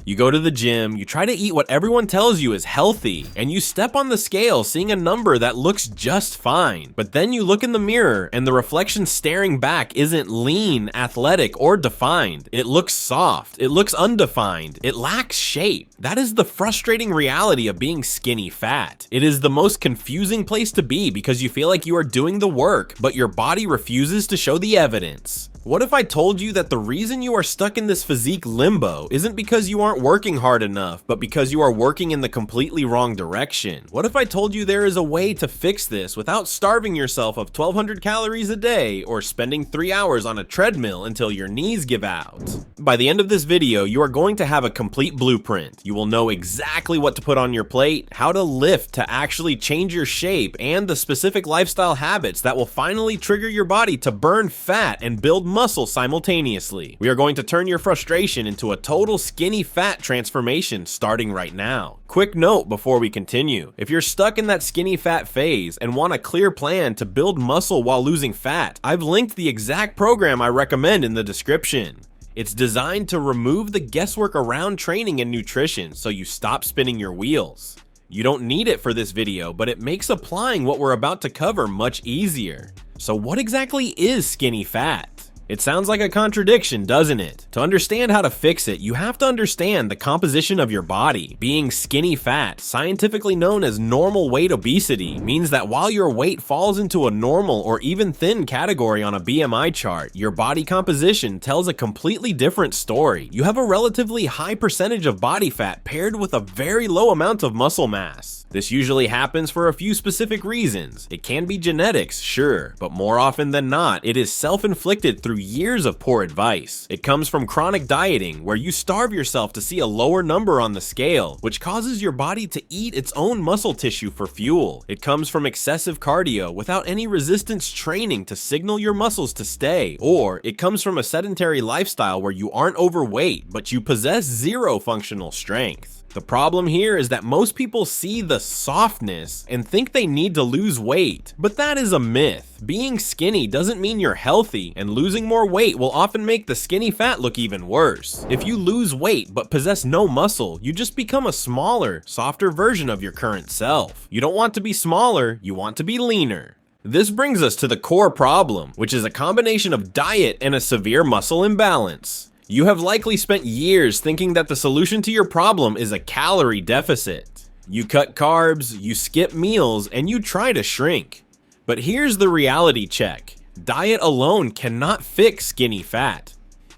You go to the gym, you try to eat what everyone tells you is healthy, and you step on the scale seeing a number that looks just fine. But then you look in the mirror and the reflection staring back isn't lean, athletic, or defined. It looks soft, it looks undefined, it lacks shape. That is the frustrating reality of being skinny fat. It is the most confusing place to be because you feel like you are doing the work, but your body refuses to show the evidence. What if I told you that the reason you are stuck in this physique limbo isn't because you aren't working hard enough, but because you are working in the completely wrong direction? What if I told you there is a way to fix this without starving yourself of 1,200 calories a day or spending 3 hours on a treadmill until your knees give out? By the end of this video, you are going to have a complete blueprint. You will know exactly what to put on your plate, how to lift to actually change your shape, and the specific lifestyle habits that will finally trigger your body to burn fat and build muscle simultaneously. We are going to turn your frustration into a total skinny fat transformation starting right now. Quick note before we continue: if you're stuck in that skinny fat phase and want a clear plan to build muscle while losing fat, I've linked the exact program I recommend in the description. It's designed to remove the guesswork around training and nutrition so you stop spinning your wheels. You don't need it for this video, but it makes applying what we're about to cover much easier. So what exactly is skinny fat? It sounds like a contradiction, doesn't it? To understand how to fix it, you have to understand the composition of your body. Being skinny fat, scientifically known as normal weight obesity, means that while your weight falls into a normal or even thin category on a BMI chart, your body composition tells a completely different story. You have a relatively high percentage of body fat paired with a very low amount of muscle mass. This usually happens for a few specific reasons. It can be genetics, sure, but more often than not, it is self-inflicted through years of poor advice. It comes from chronic dieting, where you starve yourself to see a lower number on the scale, which causes your body to eat its own muscle tissue for fuel. It comes from excessive cardio without any resistance training to signal your muscles to stay, or it comes from a sedentary lifestyle where you aren't overweight, but you possess zero functional strength. The problem here is that most people see the softness and think they need to lose weight, but that is a myth. Being skinny doesn't mean you're healthy, and losing more weight will often make the skinny fat look even worse. If you lose weight but possess no muscle, you just become a smaller, softer version of your current self. You don't want to be smaller, you want to be leaner. This brings us to the core problem, which is a combination of diet and a severe muscle imbalance. You have likely spent years thinking that the solution to your problem is a calorie deficit. You cut carbs, you skip meals, and you try to shrink. But here's the reality check: diet alone cannot fix skinny fat.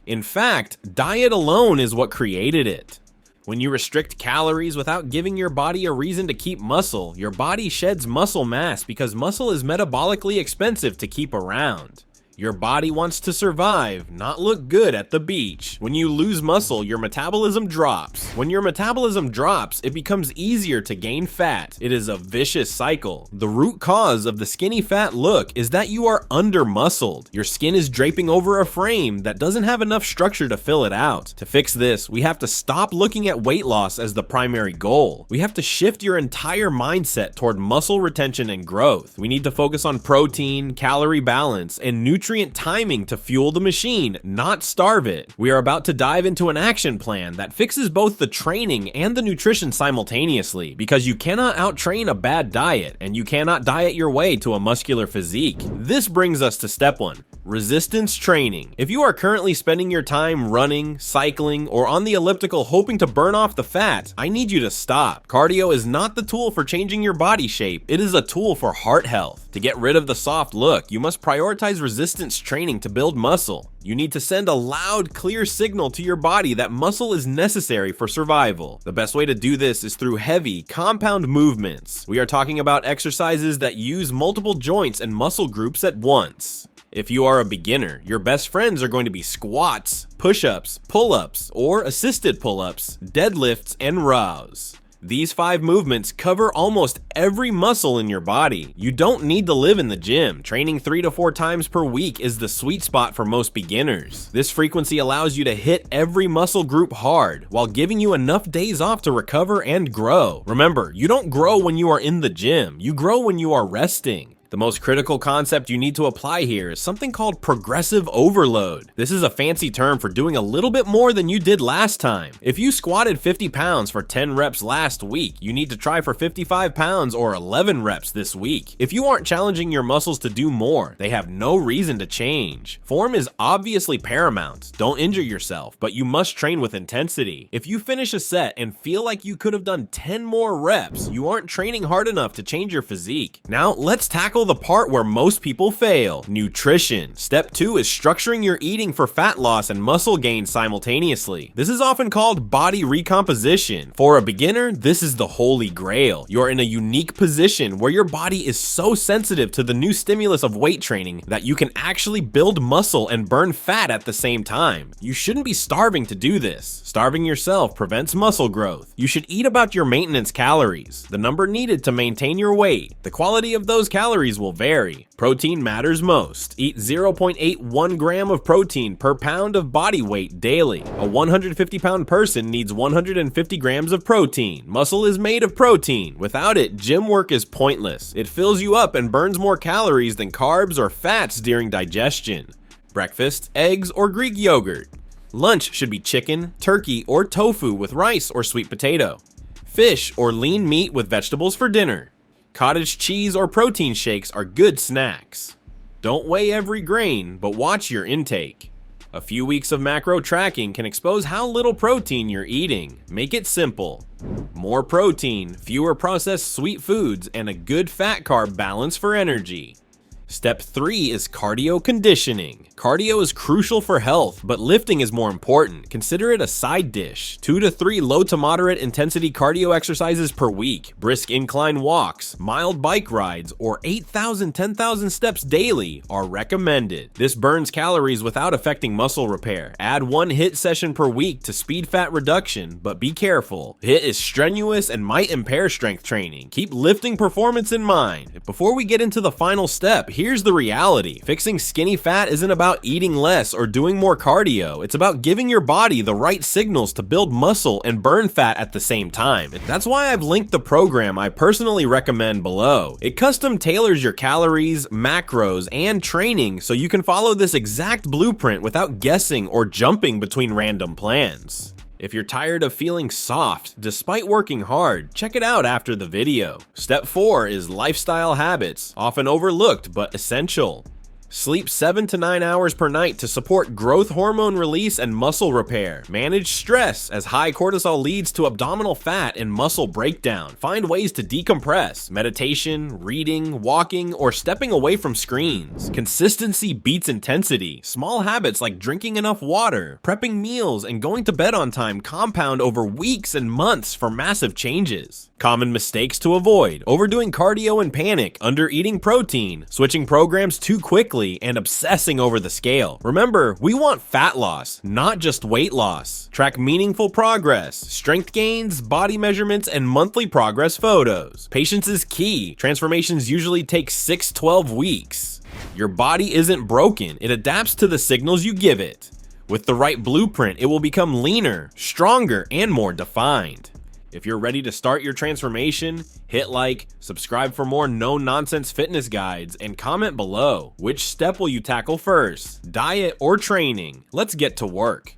In fact, diet alone is what created it. When you restrict calories without giving your body a reason to keep muscle, your body sheds muscle mass because muscle is metabolically expensive to keep around. Your body wants to survive, not look good at the beach. When you lose muscle, your metabolism drops. When your metabolism drops, it becomes easier to gain fat. It is a vicious cycle. The root cause of the skinny fat look is that you are under-muscled. Your skin is draping over a frame that doesn't have enough structure to fill it out. To fix this, we have to stop looking at weight loss as the primary goal. We have to shift your entire mindset toward muscle retention and growth. We need to focus on protein, calorie balance, and nutrient timing to fuel the machine, not starve it. We are about to dive into an action plan that fixes both the training and the nutrition simultaneously, because you cannot out-train a bad diet, and you cannot diet your way to a muscular physique. This brings us to step 1. Resistance training. If you are currently spending your time running, cycling, or on the elliptical hoping to burn off the fat, I need you to stop. Cardio is not the tool for changing your body shape, it is a tool for heart health. To get rid of the soft look, you must prioritize resistance training to build muscle. You need to send a loud, clear signal to your body that muscle is necessary for survival. The best way to do this is through heavy, compound movements. We are talking about exercises that use multiple joints and muscle groups at once. If you are a beginner, your best friends are going to be squats, push-ups, pull-ups, or assisted pull-ups, deadlifts, and rows. These 5 movements cover almost every muscle in your body. You don't need to live in the gym. Training 3 to 4 times per week is the sweet spot for most beginners. This frequency allows you to hit every muscle group hard, while giving you enough days off to recover and grow. Remember, you don't grow when you are in the gym, you grow when you are resting. The most critical concept you need to apply here is something called progressive overload. This is a fancy term for doing a little bit more than you did last time. If you squatted 50 pounds for 10 reps last week, you need to try for 55 pounds or 11 reps this week. If you aren't challenging your muscles to do more, they have no reason to change. Form is obviously paramount. Don't injure yourself, but you must train with intensity. If you finish a set and feel like you could have done 10 more reps, you aren't training hard enough to change your physique. Now, let's tackle the part where most people fail: nutrition. Step 2 is structuring your eating for fat loss and muscle gain simultaneously. This is often called body recomposition. For a beginner, this is the holy grail. You're in a unique position where your body is so sensitive to the new stimulus of weight training that you can actually build muscle and burn fat at the same time. You shouldn't be starving to do this. Starving yourself prevents muscle growth. You should eat about your maintenance calories, the number needed to maintain your weight. The quality of those calories will vary. Protein matters most. Eat 0.81 gram of protein per pound of body weight daily. A 150-pound person needs 150 grams of protein. Muscle is made of protein. Without it, gym work is pointless. It fills you up and burns more calories than carbs or fats during digestion. Breakfast, eggs or Greek yogurt. Lunch should be chicken, turkey, or tofu with rice or sweet potato. Fish or lean meat with vegetables for dinner. Cottage cheese or protein shakes are good snacks. Don't weigh every grain, but watch your intake. A few weeks of macro tracking can expose how little protein you're eating. Make it simple. More protein, fewer processed sweet foods, and a good fat carb balance for energy. Step 3 is cardio conditioning. Cardio is crucial for health, but lifting is more important. Consider it a side dish. 2 to 3 low to moderate intensity cardio exercises per week, brisk incline walks, mild bike rides, or 8,000, 10,000 steps daily are recommended. This burns calories without affecting muscle repair. Add 1 HIIT session per week to speed fat reduction, but be careful. HIIT is strenuous and might impair strength training. Keep lifting performance in mind. Before we get into the final step, here's the reality. Fixing skinny fat isn't about eating less or doing more cardio. It's about giving your body the right signals to build muscle and burn fat at the same time. That's why I've linked the program I personally recommend below. It custom tailors your calories, macros, and training so you can follow this exact blueprint without guessing or jumping between random plans. If you're tired of feeling soft despite working hard, check it out after the video. Step 4 is lifestyle habits, often overlooked but essential. Sleep 7 to 9 hours per night to support growth hormone release and muscle repair. Manage stress, as high cortisol leads to abdominal fat and muscle breakdown. Find ways to decompress. Meditation, reading, walking, or stepping away from screens. Consistency beats intensity. Small habits like drinking enough water, prepping meals, and going to bed on time compound over weeks and months for massive changes. Common mistakes to avoid: overdoing cardio and panic, under-eating protein, switching programs too quickly, and obsessing over the scale. Remember, we want fat loss, not just weight loss. Track meaningful progress, strength gains, body measurements, and monthly progress photos. Patience is key. Transformations usually take 6-12 weeks. Your body isn't broken, it adapts to the signals you give it. With the right blueprint, it will become leaner, stronger, and more defined. If you're ready to start your transformation, hit like, subscribe for more no-nonsense fitness guides, and comment below. Which step will you tackle first? Diet or training? Let's get to work.